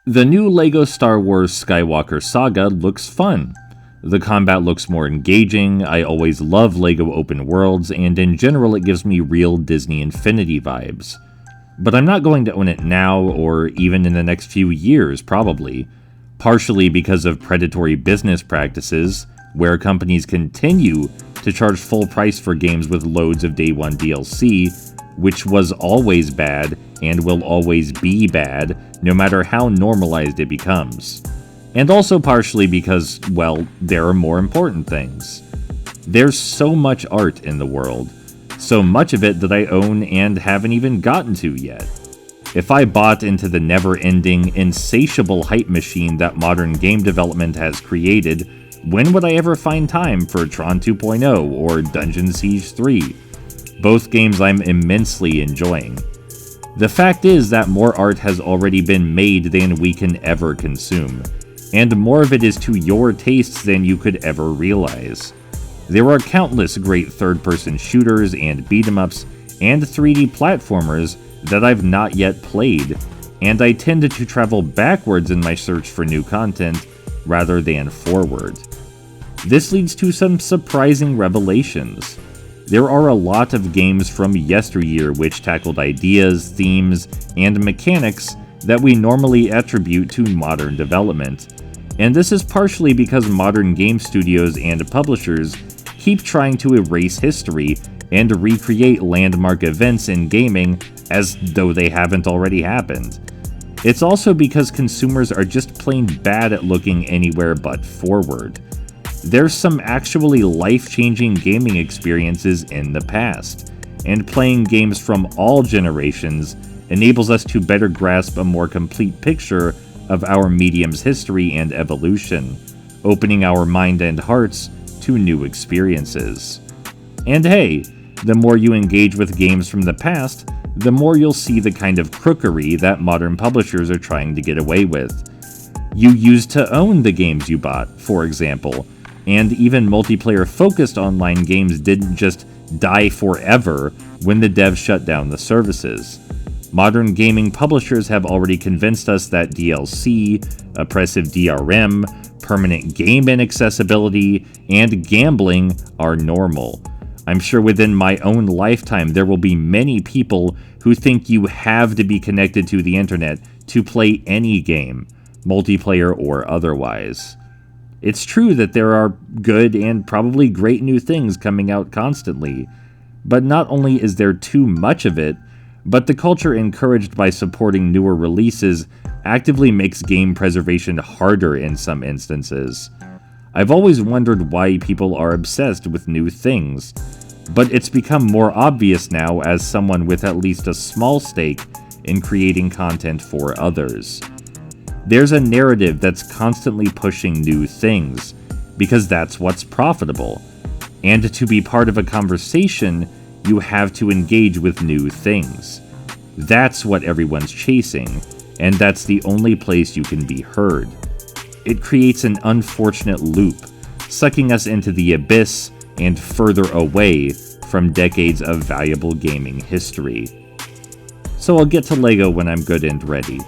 The new LEGO Star Wars Skywalker Saga looks fun. The combat looks more engaging, I always love LEGO open worlds, and in general it gives me real Disney Infinity vibes. But I'm not going to own it now, or even in the next few years, probably. Partially because of predatory business practices, where companies continue to charge full price for games with loads of day one DLC, which was always bad and will always be bad, no matter how normalized it becomes. And also partially because, well, there are more important things. There's so much art in the world, so much of it that I own and haven't even gotten to yet. If I bought into the never-ending, insatiable hype machine that modern game development has created, when would I ever find time for Tron 2.0 or Dungeon Siege 3? Both games I'm immensely enjoying. The fact is that more art has already been made than we can ever consume, and more of it is to your tastes than you could ever realize. There are countless great third-person shooters and beat-em-ups and 3D platformers that I've not yet played, and I tend to travel backwards in my search for new content rather than forward. This leads to some surprising revelations. There are a lot of games from yesteryear which tackled ideas, themes, and mechanics that we normally attribute to modern development, and this is partially because modern game studios and publishers keep trying to erase history and recreate landmark events in gaming as though they haven't already happened. It's also because consumers are just plain bad at looking anywhere but forward. There's some actually life-changing gaming experiences in the past, and playing games from all generations enables us to better grasp a more complete picture of our medium's history and evolution, opening our mind and hearts to new experiences. And hey, the more you engage with games from the past, the more you'll see the kind of crookery that modern publishers are trying to get away with. You used to own the games you bought, for example, and even multiplayer-focused online games didn't just die forever when the devs shut down the services. Modern gaming publishers have already convinced us that DLC, oppressive DRM, permanent game inaccessibility, and gambling are normal. I'm sure within my own lifetime there will be many people who think you have to be connected to the internet to play any game, multiplayer or otherwise. It's true that there are good and probably great new things coming out constantly, but not only is there too much of it, but the culture encouraged by supporting newer releases actively makes game preservation harder in some instances. I've always wondered why people are obsessed with new things, but it's become more obvious now as someone with at least a small stake in creating content for others. There's a narrative that's constantly pushing new things, because that's what's profitable. And to be part of a conversation, you have to engage with new things. That's what everyone's chasing, and that's the only place you can be heard. It creates an unfortunate loop, sucking us into the abyss and further away from decades of valuable gaming history. So I'll get to LEGO when I'm good and ready.